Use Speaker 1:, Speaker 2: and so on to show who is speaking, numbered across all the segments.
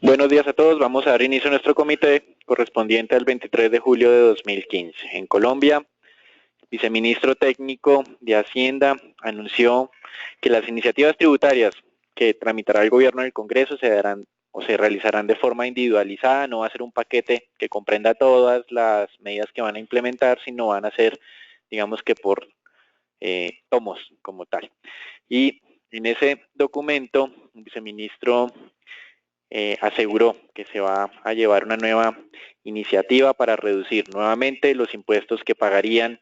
Speaker 1: Buenos días a todos. Vamos a dar inicio a nuestro comité correspondiente al 23 de julio de 2015. En Colombia, el viceministro técnico de Hacienda anunció que las iniciativas tributarias que tramitará el gobierno en el Congreso se darán o se realizarán de forma individualizada. No va a ser un paquete que comprenda todas las medidas que van a implementar, sino van a ser, digamos que por tomos como tal. Y en ese documento, el viceministro aseguró que se va a llevar una nueva iniciativa para reducir nuevamente los impuestos que pagarían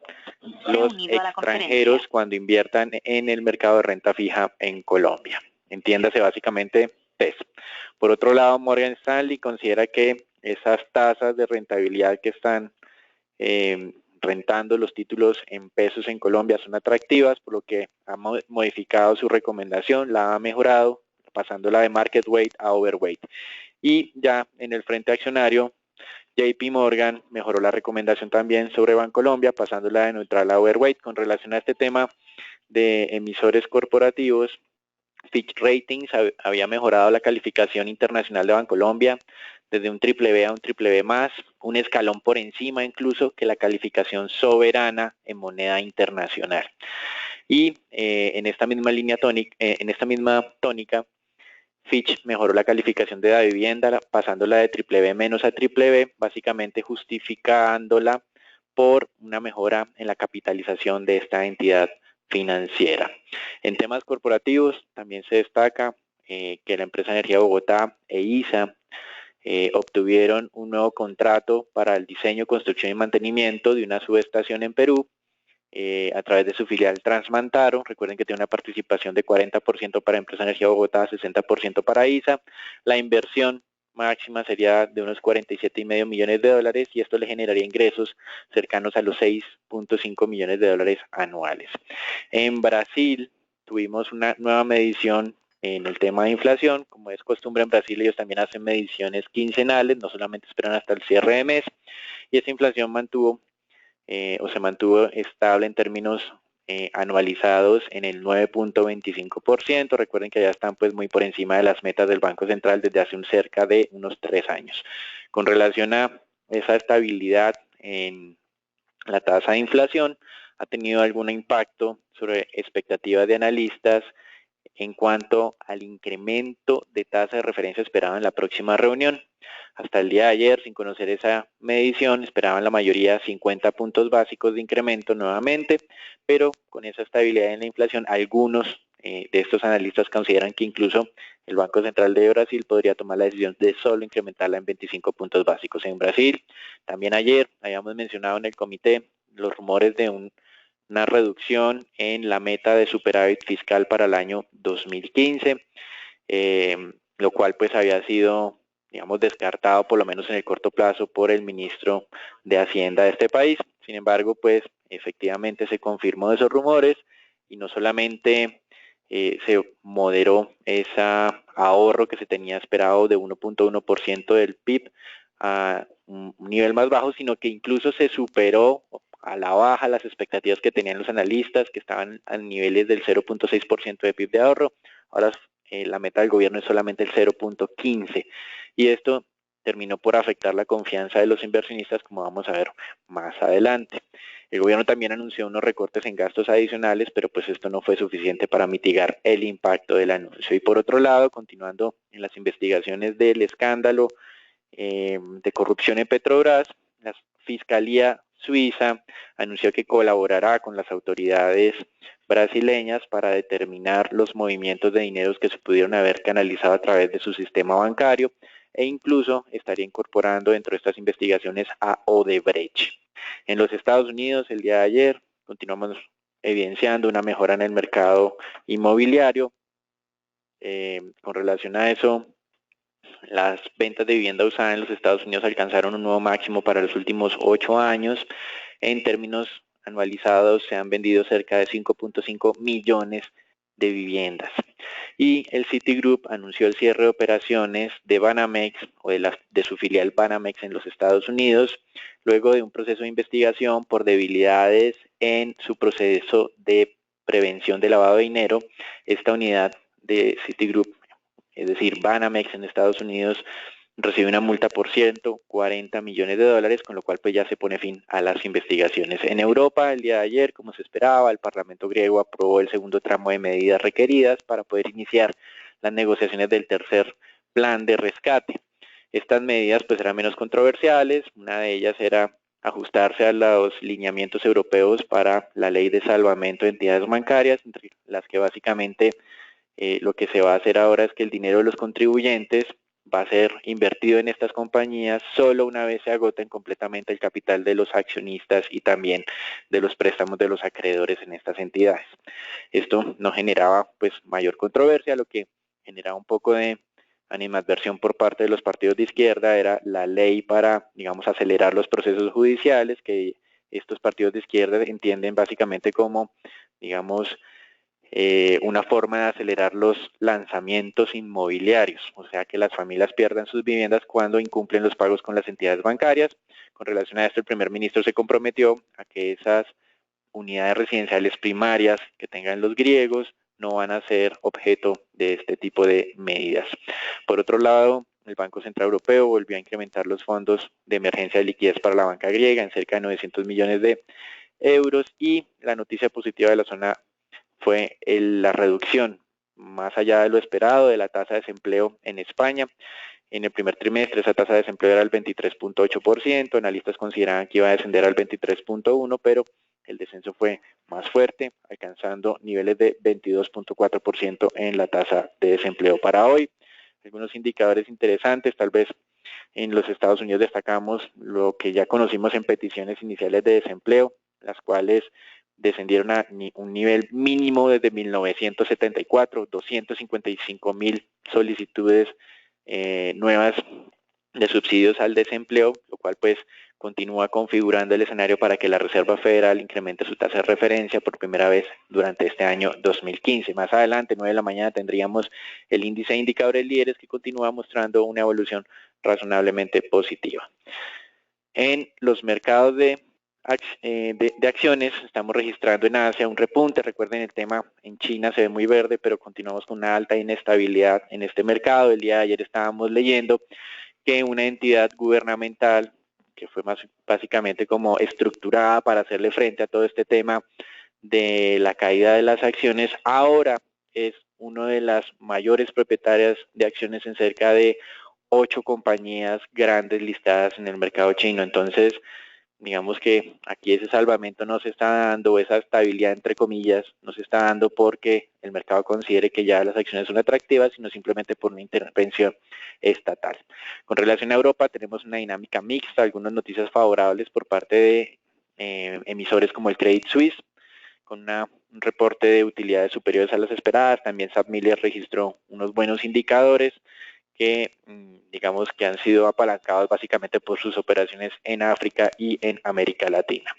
Speaker 1: los extranjeros cuando inviertan en el mercado de renta fija en Colombia. Entiéndase básicamente TES. Por otro lado, Morgan Stanley considera que esas tasas de rentabilidad que están rentando los títulos en pesos en Colombia son atractivas, por lo que ha modificado su recomendación, la ha mejorado, pasándola de market weight a overweight. Y ya en el frente accionario, JP Morgan mejoró la recomendación también sobre Bancolombia, pasándola de neutral a overweight. Con relación a este tema de emisores corporativos, Fitch Ratings había mejorado la calificación internacional de Bancolombia desde un BBB a un BBB+, un escalón por encima incluso que la calificación soberana en moneda internacional. Y en esta misma línea tónica, Fitch mejoró la calificación de la vivienda, pasándola de BBB- a BBB, básicamente justificándola por una mejora en la capitalización de esta entidad financiera. En temas corporativos también se destaca que la empresa Energía de Bogotá e ISA obtuvieron un nuevo contrato para el diseño, construcción y mantenimiento de una subestación en Perú a través de su filial Transmantaro. Recuerden que tiene una participación de 40% para Empresa Energía Bogotá, 60% para ISA. La inversión máxima sería de unos 47,5 millones de dólares y esto le generaría ingresos cercanos a los 6,5 millones de dólares anuales. En Brasil tuvimos una nueva medición en el tema de inflación. Como es costumbre en Brasil, ellos también hacen mediciones quincenales, no solamente esperan hasta el cierre de mes, y esa inflación se mantuvo estable en términos anualizados en el 9,25%. Recuerden que ya están pues muy por encima de las metas del Banco Central desde hace cerca de unos 3 años. Con relación a esa estabilidad en la tasa de inflación, ha tenido algún impacto sobre expectativas de analistas en cuanto al incremento de tasa de referencia esperado en la próxima reunión. Hasta el día de ayer, sin conocer esa medición, esperaban la mayoría 50 puntos básicos de incremento nuevamente, pero con esa estabilidad en la inflación, algunos de estos analistas consideran que incluso el Banco Central de Brasil podría tomar la decisión de solo incrementarla en 25 puntos básicos en Brasil. También ayer habíamos mencionado en el comité los rumores de una reducción en la meta de superávit fiscal para el año 2015, lo cual pues había sido, digamos, descartado por lo menos en el corto plazo por el ministro de Hacienda de este país. Sin embargo, pues efectivamente se confirmó esos rumores y no solamente se moderó ese ahorro que se tenía esperado de 1,1% del PIB a un nivel más bajo, sino que incluso se superó a la baja las expectativas que tenían los analistas, que estaban a niveles del 0,6% de PIB de ahorro. Ahora la meta del gobierno es solamente el 0,15%. Y esto terminó por afectar la confianza de los inversionistas, como vamos a ver más adelante. El gobierno también anunció unos recortes en gastos adicionales, pero pues esto no fue suficiente para mitigar el impacto del anuncio. Y por otro lado, continuando en las investigaciones del escándalo de corrupción en Petrobras, la Fiscalía Suiza anunció que colaborará con las autoridades brasileñas para determinar los movimientos de dineros que se pudieron haber canalizado a través de su sistema bancario e incluso estaría incorporando dentro de estas investigaciones a Odebrecht. En los Estados Unidos, el día de ayer, continuamos evidenciando una mejora en el mercado inmobiliario. Con relación a eso, las ventas de vivienda usada en los Estados Unidos alcanzaron un nuevo máximo para los últimos 8 años. En términos anualizados se han vendido cerca de 5,5 millones de viviendas. Y el Citigroup anunció el cierre de operaciones de Banamex o de su filial Banamex en los Estados Unidos, luego de un proceso de investigación por debilidades en su proceso de prevención de lavado de dinero. Esta unidad de Citigroup es decir, Banamex en Estados Unidos recibe una multa por 140 millones de dólares, con lo cual pues ya se pone fin a las investigaciones. En Europa, el día de ayer, como se esperaba, el Parlamento griego aprobó el segundo tramo de medidas requeridas para poder iniciar las negociaciones del tercer plan de rescate. Estas medidas pues eran menos controversiales, una de ellas era ajustarse a los lineamientos europeos para la ley de salvamento de entidades bancarias, entre las que básicamente lo que se va a hacer ahora es que el dinero de los contribuyentes va a ser invertido en estas compañías solo una vez se agoten completamente el capital de los accionistas y también de los préstamos de los acreedores en estas entidades. Esto no generaba pues mayor controversia, lo que generaba un poco de animadversión por parte de los partidos de izquierda era la ley para, digamos, acelerar los procesos judiciales, que estos partidos de izquierda entienden básicamente como, digamos, una forma de acelerar los lanzamientos inmobiliarios, o sea que las familias pierdan sus viviendas cuando incumplen los pagos con las entidades bancarias. Con relación a esto, el primer ministro se comprometió a que esas unidades residenciales primarias que tengan los griegos no van a ser objeto de este tipo de medidas. Por otro lado, el Banco Central Europeo volvió a incrementar los fondos de emergencia de liquidez para la banca griega en cerca de 900 millones de euros y la noticia positiva de la zona fue la reducción, más allá de lo esperado, de la tasa de desempleo en España. En el primer trimestre esa tasa de desempleo era el 23.8%, analistas consideraban que iba a descender al 23.1%, pero el descenso fue más fuerte, alcanzando niveles de 22.4% en la tasa de desempleo para hoy. Algunos indicadores interesantes, tal vez en los Estados Unidos destacamos lo que ya conocimos en peticiones iniciales de desempleo, las cuales descendieron a un nivel mínimo desde 1974, 255,000 solicitudes nuevas de subsidios al desempleo, lo cual pues continúa configurando el escenario para que la Reserva Federal incremente su tasa de referencia por primera vez durante este año 2015. Más adelante, 9 de la mañana, tendríamos el índice de indicadores líderes que continúa mostrando una evolución razonablemente positiva. En los mercados de acciones, estamos registrando en Asia un repunte. Recuerden, el tema en China se ve muy verde, pero continuamos con una alta inestabilidad en este mercado. El día de ayer estábamos leyendo que una entidad gubernamental, que fue más básicamente como estructurada para hacerle frente a todo este tema de la caída de las acciones, ahora es una de las mayores propietarias de acciones en cerca de 8 compañías grandes listadas en el mercado chino. Entonces, digamos que aquí ese salvamento no se está dando, esa estabilidad entre comillas, no se está dando porque el mercado considere que ya las acciones son atractivas, sino simplemente por una intervención estatal. Con relación a Europa tenemos una dinámica mixta, algunas noticias favorables por parte de emisores como el Credit Suisse, con un reporte de utilidades superiores a las esperadas. También SAP Miller registró unos buenos indicadores que digamos que han sido apalancados básicamente por sus operaciones en África y en América Latina.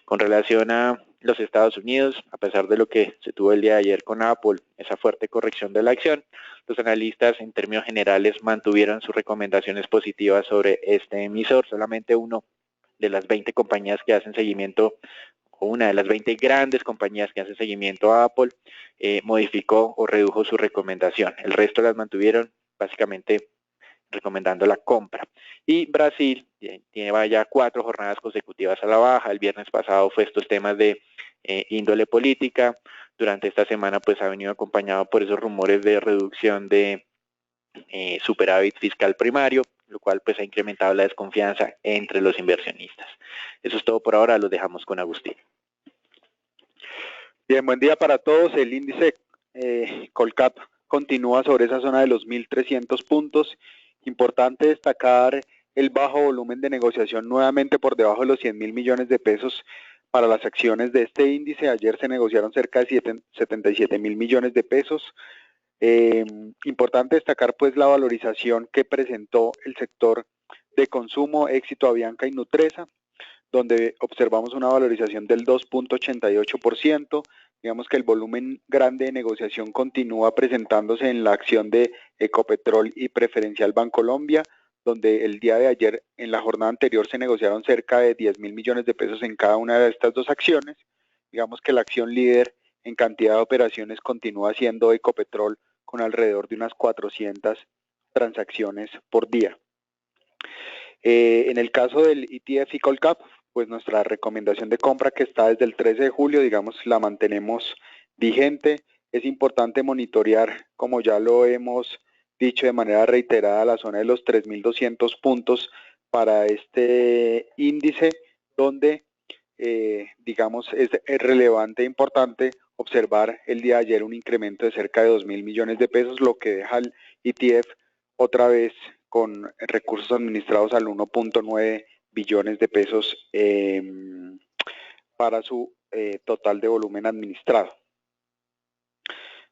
Speaker 1: Con relación a los Estados Unidos, a pesar de lo que se tuvo el día de ayer con Apple, esa fuerte corrección de la acción, los analistas en términos generales mantuvieron sus recomendaciones positivas sobre este emisor. Solamente uno de las 20 compañías que hacen seguimiento, o una de las 20 grandes compañías que hacen seguimiento a Apple, modificó o redujo su recomendación. El resto las mantuvieron básicamente recomendando la compra. Y Brasil tiene ya 4 jornadas consecutivas a la baja. El viernes pasado fue estos temas de índole política. Durante esta semana pues ha venido acompañado por esos rumores de reducción de superávit fiscal primario, lo cual pues ha incrementado la desconfianza entre los inversionistas. Eso es todo por ahora, los dejamos con Agustín.
Speaker 2: Bien, buen día para todos. El índice Colcap continúa sobre esa zona de los 1.300 puntos. Importante destacar el bajo volumen de negociación nuevamente por debajo de los 100.000 millones de pesos para las acciones de este índice. Ayer se negociaron cerca de 77.000 millones de pesos. Importante destacar pues la valorización que presentó el sector de consumo, Éxito, Avianca y Nutresa, donde observamos una valorización del 2.88%. Digamos que el volumen grande de negociación continúa presentándose en la acción de Ecopetrol y Preferencial Bancolombia, donde el día de ayer, en la jornada anterior, se negociaron cerca de 10.000 millones de pesos en cada una de estas dos acciones. Digamos que la acción líder en cantidad de operaciones continúa siendo Ecopetrol, con alrededor de unas 400 transacciones por día. En el caso del ETF y Colcap, pues nuestra recomendación de compra que está desde el 13 de julio, digamos, la mantenemos vigente. Es importante monitorear, como ya lo hemos dicho de manera reiterada, la zona de los 3.200 puntos para este índice, donde, digamos, es relevante e importante observar el día de ayer un incremento de cerca de 2.000 millones de pesos, lo que deja al ETF otra vez con recursos administrados al 1.9 billones de pesos para su total de volumen administrado.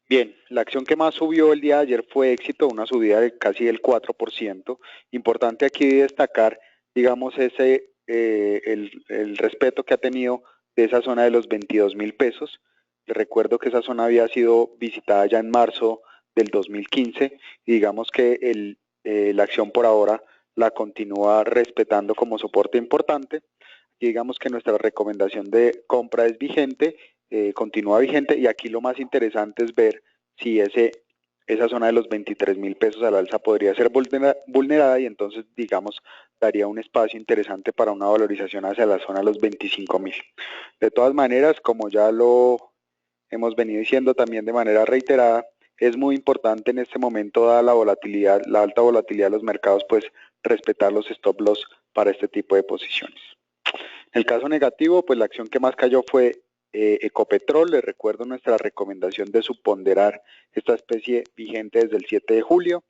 Speaker 2: Bien, la acción que más subió el día de ayer fue Éxito, una subida de casi del 4%. Importante aquí destacar, digamos, el respeto que ha tenido de esa zona de los 22.000 pesos. Les recuerdo que esa zona había sido visitada ya en marzo del 2015 y digamos que la acción por ahora la continúa respetando como soporte importante. Aquí digamos que nuestra recomendación de compra es vigente, continúa vigente, y aquí lo más interesante es ver si esa zona de los 23.000 pesos al alza podría ser vulnerada, y entonces, digamos, daría un espacio interesante para una valorización hacia la zona de los 25.000. De todas maneras, como ya lo hemos venido diciendo también de manera reiterada, es muy importante en este momento, dada la volatilidad, la alta volatilidad de los mercados, pues respetar los stop loss para este tipo de posiciones. En el caso negativo, pues la acción que más cayó fue Ecopetrol. Les recuerdo nuestra recomendación de subponderar esta especie vigente desde el 7 de julio,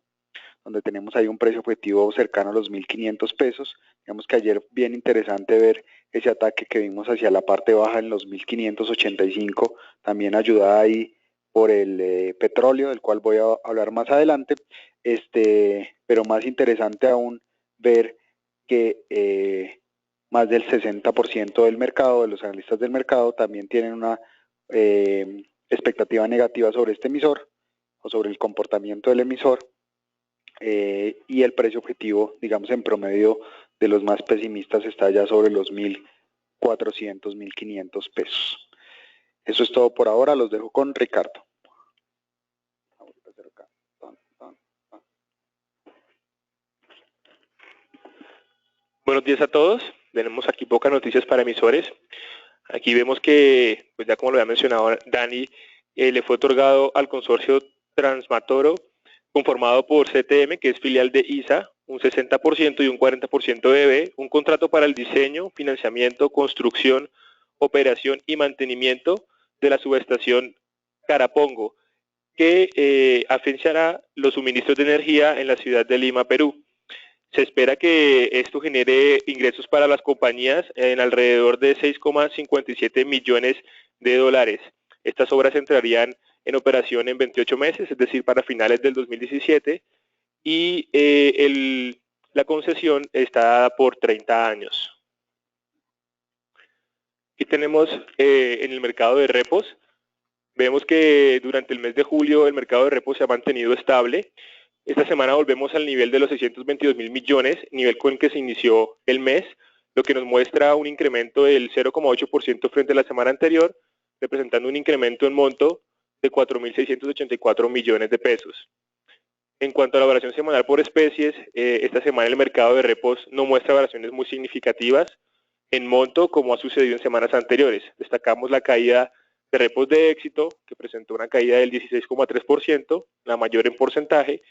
Speaker 2: donde tenemos ahí un precio objetivo cercano a los 1.500 pesos. Digamos que ayer bien interesante ver ese ataque que vimos hacia la parte baja en los 1.585, también ayudada ahí por el petróleo, del cual voy a hablar más adelante, pero más interesante aún ver que más del 60% del mercado, de los analistas del mercado, también tienen una expectativa negativa sobre este emisor o sobre el comportamiento del emisor, y el precio objetivo, digamos, en promedio de los más pesimistas está ya sobre los 1.400, 1.500 pesos. Eso es todo por ahora, los dejo con Ricardo.
Speaker 3: Buenos días a todos. Tenemos aquí pocas noticias para emisores. Aquí vemos que, pues ya como lo había mencionado Dani, le fue otorgado al consorcio Transmatoro, conformado por CTM, que es filial de ISA, un 60% y un 40% de EB, un contrato para el diseño, financiamiento, construcción, operación y mantenimiento de la subestación Carapongo, que afianzará los suministros de energía en la ciudad de Lima, Perú. Se espera que esto genere ingresos para las compañías en alrededor de 6,57 millones de dólares. Estas obras entrarían en operación en 28 meses, es decir, para finales del 2017, y la concesión está dada por 30 años. Aquí tenemos en el mercado de repos, vemos que durante el mes de julio el mercado de repos se ha mantenido estable. Esta semana volvemos al nivel de los 622.000 millones, nivel con el que se inició el mes, lo que nos muestra un incremento del 0,8% frente a la semana anterior, representando un incremento en monto de 4.684 millones de pesos. En cuanto a la variación semanal por especies, esta semana el mercado de repos no muestra variaciones muy significativas en monto como ha sucedido en semanas anteriores. Destacamos la caída de repos de Éxito, que presentó una caída del 16,3%, la mayor en porcentaje,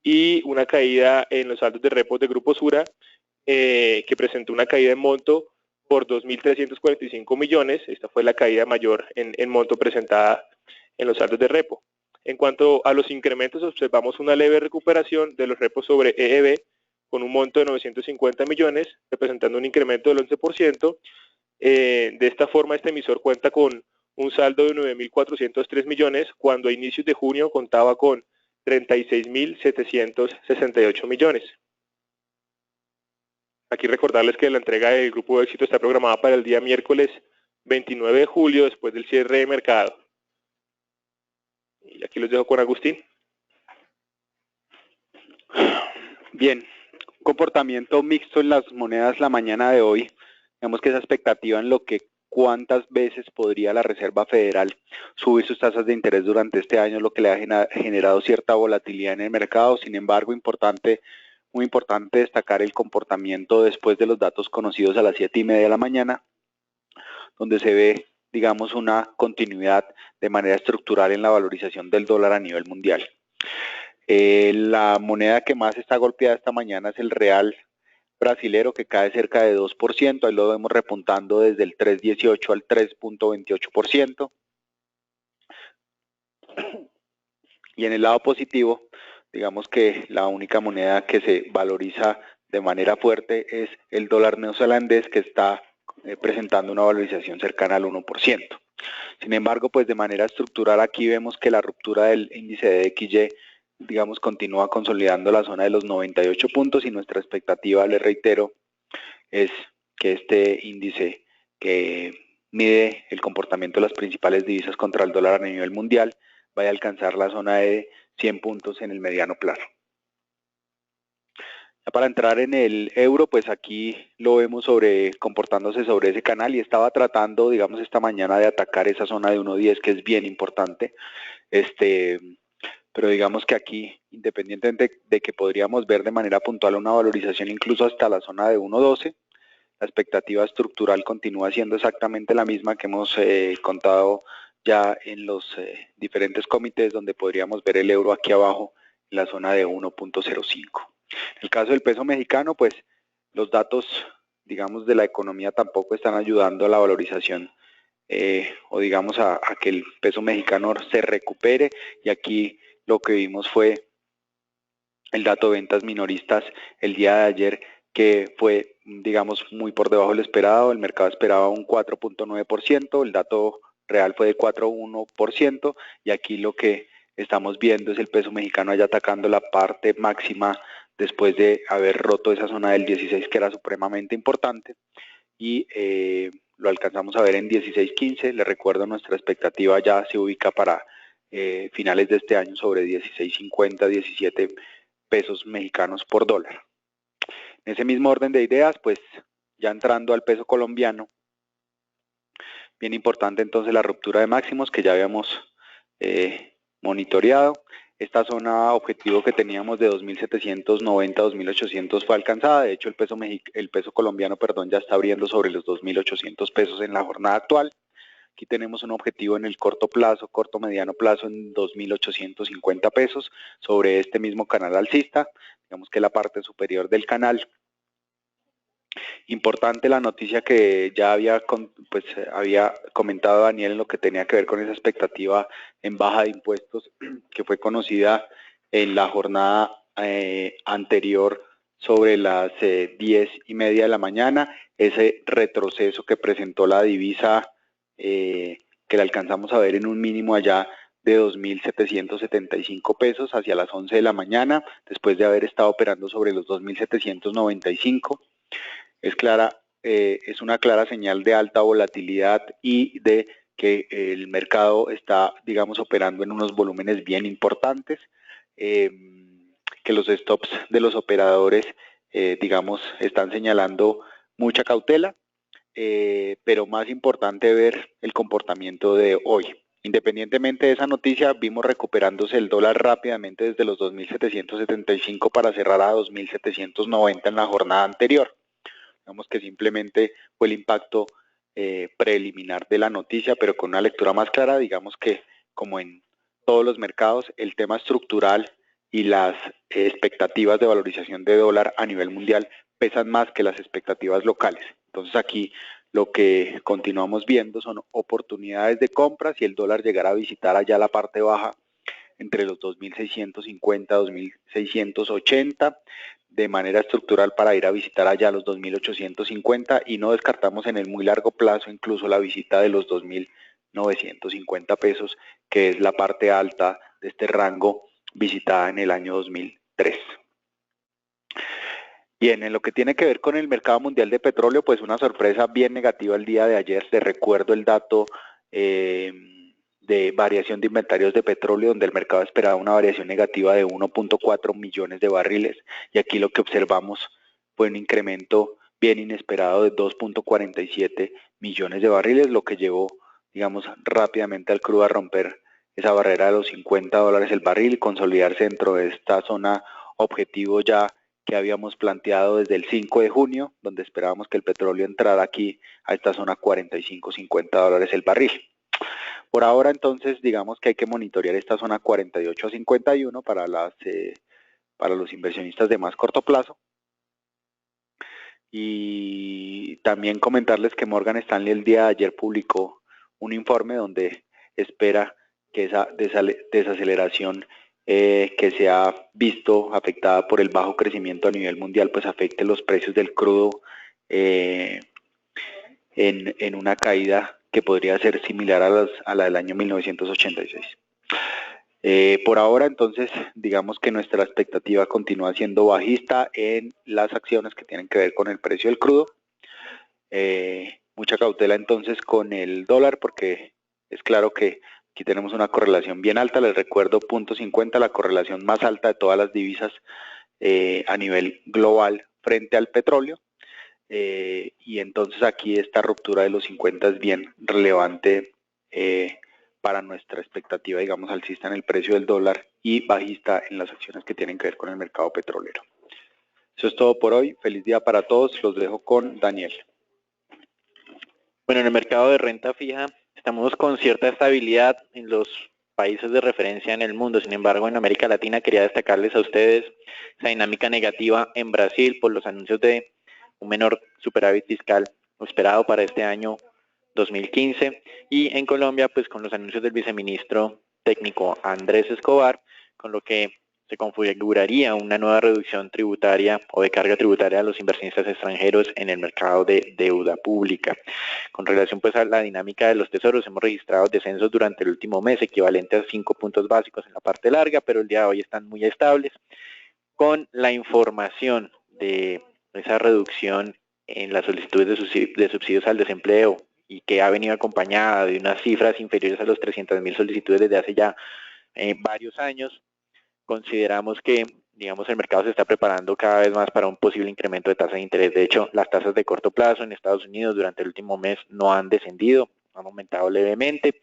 Speaker 3: y una caída en los saldos de repos de Grupo Sura, que presentó una caída en monto por 2.345 millones. Esta fue la caída mayor en monto presentada en los saldos de repo. En cuanto a los incrementos, observamos una leve recuperación de los repos sobre EEB con un monto de 950 millones, representando un incremento del 11%. De esta forma, este emisor cuenta con un saldo de 9.403 millones, cuando a inicios de junio contaba con 36.768 millones. Aquí recordarles que la entrega del Grupo de Éxito está programada para el día miércoles 29 de julio, después del cierre de mercado. Y aquí los dejo con Agustín.
Speaker 2: Bien, comportamiento mixto en las monedas la mañana de hoy. Vemos que esa expectativa en lo que cuántas veces podría la Reserva Federal subir sus tasas de interés durante este año, lo que le ha generado cierta volatilidad en el mercado. Sin embargo, muy importante destacar el comportamiento después de los datos conocidos a las 7:30 de la mañana, donde se ve, digamos, una continuidad de manera estructural en la valorización del dólar a nivel mundial. La moneda que más está golpeada esta mañana es el real brasilero, que cae cerca de 2%, ahí lo vemos repuntando desde el 3.18 al 3.28%. Y en el lado positivo, digamos que la única moneda que se valoriza de manera fuerte es el dólar neozelandés, que está presentando una valorización cercana al 1%. Sin embargo, pues de manera estructural aquí vemos que la ruptura del índice de XY, digamos, continúa consolidando la zona de los 98 puntos y nuestra expectativa, les reitero, es que este índice que mide el comportamiento de las principales divisas contra el dólar a nivel mundial vaya a alcanzar la zona de 100 puntos en el mediano plazo. Ya para entrar en el euro, pues aquí lo vemos comportándose sobre ese canal y estaba tratando, digamos, esta mañana de atacar esa zona de 1.10, que es bien importante. Pero digamos que aquí, independientemente de que podríamos ver de manera puntual una valorización incluso hasta la zona de 1.12, la expectativa estructural continúa siendo exactamente la misma que hemos contado ya en los diferentes comités, donde podríamos ver el euro aquí abajo en la zona de 1.05. En el caso del peso mexicano, pues los datos, digamos, de la economía tampoco están ayudando a la valorización o digamos a que el peso mexicano se recupere, y aquí lo que vimos fue el dato de ventas minoristas el día de ayer, que fue, digamos, muy por debajo de lo esperado. El mercado esperaba un 4.9%, el dato real fue de 4.1%, y aquí lo que estamos viendo es el peso mexicano allá atacando la parte máxima después de haber roto esa zona del 16, que era supremamente importante, y lo alcanzamos a ver en 16.15. Les recuerdo, nuestra expectativa ya se ubica para finales de este año sobre 16.50, 17 pesos mexicanos por dólar. En ese mismo orden de ideas, pues ya entrando al peso colombiano, bien importante entonces la ruptura de máximos que ya habíamos monitoreado. Esta zona objetivo que teníamos de 2.790 a 2.800 fue alcanzada. De hecho, el peso colombiano, ya está abriendo sobre los 2.800 pesos en la jornada actual. Aquí tenemos un objetivo en el corto mediano plazo en 2.850 pesos sobre este mismo canal alcista, digamos que la parte superior del canal. Importante la noticia que ya había comentado Daniel en lo que tenía que ver con esa expectativa en baja de impuestos, que fue conocida en la jornada anterior sobre las 10:30 de la mañana. Ese retroceso que presentó la divisa, que la alcanzamos a ver en un mínimo allá de 2.775 pesos hacia las 11 de la mañana, después de haber estado operando sobre los 2.795. Es una clara señal de alta volatilidad y de que el mercado está, digamos, operando en unos volúmenes bien importantes, que los stops de los operadores, digamos, están señalando mucha cautela, pero más importante ver el comportamiento de hoy. Independientemente de esa noticia, vimos recuperándose el dólar rápidamente desde los 2.775 para cerrar a 2.790 en la jornada anterior. Digamos que simplemente fue el impacto preliminar de la noticia, pero con una lectura más clara. Digamos que, como en todos los mercados, el tema estructural y las expectativas de valorización de dólar a nivel mundial pesan más que las expectativas locales. Entonces aquí lo que continuamos viendo son oportunidades de compra si el dólar llegara a visitar allá la parte baja entre los 2.650, 2.680, de manera estructural para ir a visitar allá los 2.850, y no descartamos en el muy largo plazo incluso la visita de los 2.950 pesos, que es la parte alta de este rango visitada en el año 2003. Bien, en lo que tiene que ver con el mercado mundial de petróleo, pues una sorpresa bien negativa el día de ayer. Les recuerdo el dato de variación de inventarios de petróleo, donde el mercado esperaba una variación negativa de 1.4 millones de barriles, y aquí lo que observamos fue un incremento bien inesperado de 2.47 millones de barriles, lo que llevó, digamos, rápidamente al crudo a romper esa barrera de los $50 el barril y consolidarse dentro de esta zona objetivo ya que habíamos planteado desde el 5 de junio, donde esperábamos que el petróleo entrara aquí a esta zona $45-50 el barril. Por ahora, entonces, digamos que hay que monitorear esta zona 48 a 51 para los inversionistas de más corto plazo. Y también comentarles que Morgan Stanley el día de ayer publicó un informe donde espera que esa desaceleración que se ha visto afectada por el bajo crecimiento a nivel mundial, pues afecte los precios del crudo en una caída que podría ser similar a la del año 1986. Por ahora, entonces, digamos que nuestra expectativa continúa siendo bajista en las acciones que tienen que ver con el precio del crudo. Mucha cautela entonces con el dólar, porque es claro que aquí tenemos una correlación bien alta. Les recuerdo, 0.50, la correlación más alta de todas las divisas a nivel global frente al petróleo. Y entonces aquí esta ruptura de los 50 es bien relevante para nuestra expectativa, digamos, alcista en el precio del dólar y bajista en las acciones que tienen que ver con el mercado petrolero. Eso es todo por hoy. Feliz día para todos. Los dejo con Daniel.
Speaker 1: Bueno, en el mercado de renta fija estamos con cierta estabilidad en los países de referencia en el mundo. Sin embargo, en América Latina quería destacarles a ustedes esa dinámica negativa en Brasil por los anuncios de un menor superávit fiscal esperado para este año 2015, y en Colombia pues con los anuncios del viceministro técnico Andrés Escobar, con lo que se configuraría una nueva reducción tributaria o de carga tributaria a los inversionistas extranjeros en el mercado de deuda pública. Con relación pues a la dinámica de los tesoros, hemos registrado descensos durante el último mes equivalentes a 5 puntos básicos en la parte larga, pero el día de hoy están muy estables. Con la información de esa reducción en las solicitudes de subsidios al desempleo y que ha venido acompañada de unas cifras inferiores a los 300.000 solicitudes desde hace ya varios años, consideramos que, digamos, el mercado se está preparando cada vez más para un posible incremento de tasas de interés. De hecho, las tasas de corto plazo en Estados Unidos durante el último mes no han descendido, han aumentado levemente,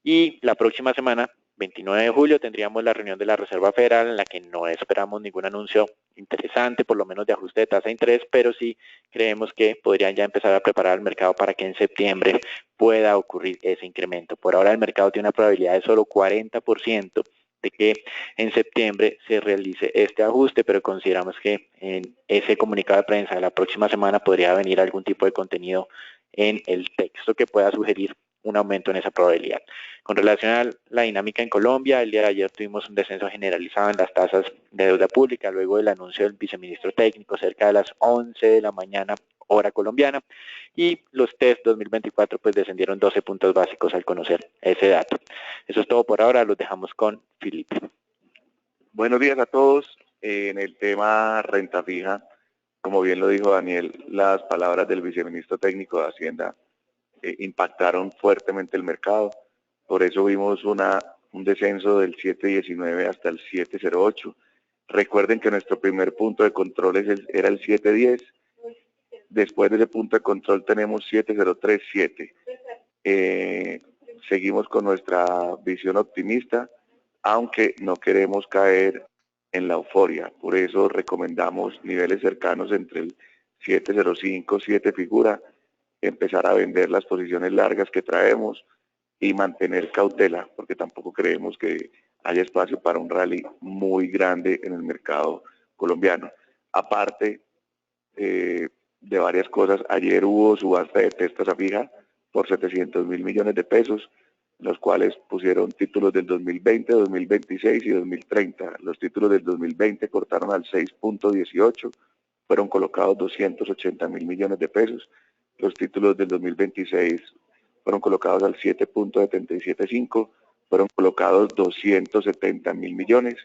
Speaker 1: y la próxima semana, 29 de julio, tendríamos la reunión de la Reserva Federal, en la que no esperamos ningún anuncio interesante, por lo menos de ajuste de tasa de interés, pero sí creemos que podrían ya empezar a preparar el mercado para que en septiembre pueda ocurrir ese incremento. Por ahora el mercado tiene una probabilidad de solo 40% de que en septiembre se realice este ajuste, pero consideramos que en ese comunicado de prensa de la próxima semana podría venir algún tipo de contenido en el texto que pueda sugerir un aumento en esa probabilidad. Con relación a la dinámica en Colombia, el día de ayer tuvimos un descenso generalizado en las tasas de deuda pública luego del anuncio del viceministro técnico cerca de las 11 de la mañana hora colombiana, y los test 2024 pues descendieron 12 puntos básicos al conocer ese dato. Eso es todo por ahora, los dejamos con Felipe.
Speaker 4: Buenos días a todos. En el tema renta fija, como bien lo dijo Daniel, las palabras del viceministro técnico de Hacienda impactaron fuertemente el mercado. Por eso vimos un descenso del 7.19 hasta el 7.08. Recuerden que nuestro primer punto de control era el 7.10. Después de ese punto de control tenemos 7.037. Seguimos con nuestra visión optimista, aunque no queremos caer en la euforia. Por eso recomendamos niveles cercanos entre el 7.05, 7 figura, empezar a vender las posiciones largas que traemos y mantener cautela, porque tampoco creemos que haya espacio para un rally muy grande en el mercado colombiano. Aparte de varias cosas, ayer hubo subasta de test a fija por 700.000 millones de pesos, los cuales pusieron títulos del 2020, 2026 y 2030. Los títulos del 2020 cortaron al 6.18, fueron colocados 280.000 millones de pesos. Los títulos del 2026 fueron colocados al 7.775, fueron colocados 270.000 millones,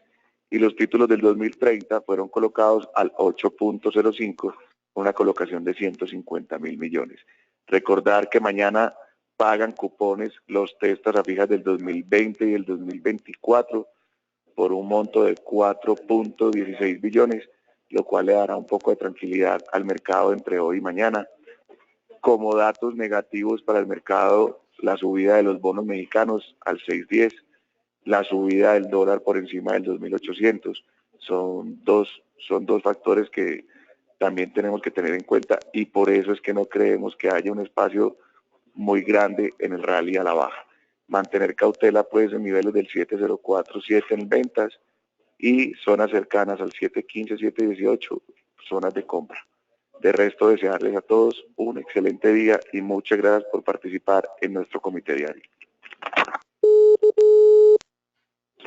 Speaker 4: y los títulos del 2030 fueron colocados al 8.05, una colocación de 150.000 millones. Recordar que mañana pagan cupones los testas a fijas del 2020 y el 2024 por un monto de 4.16 billones, lo cual le dará un poco de tranquilidad al mercado entre hoy y mañana. Como datos negativos para el mercado, la subida de los bonos mexicanos al 6.10, la subida del dólar por encima del 2.800. Son dos factores que también tenemos que tener en cuenta y por eso es que no creemos que haya un espacio muy grande en el rally a la baja. Mantener cautela pues en niveles del 7.04, 7 en ventas y zonas cercanas al 7.15, 7.18, zonas de compra. De resto, desearles a todos un excelente día y muchas gracias por participar en nuestro comité diario.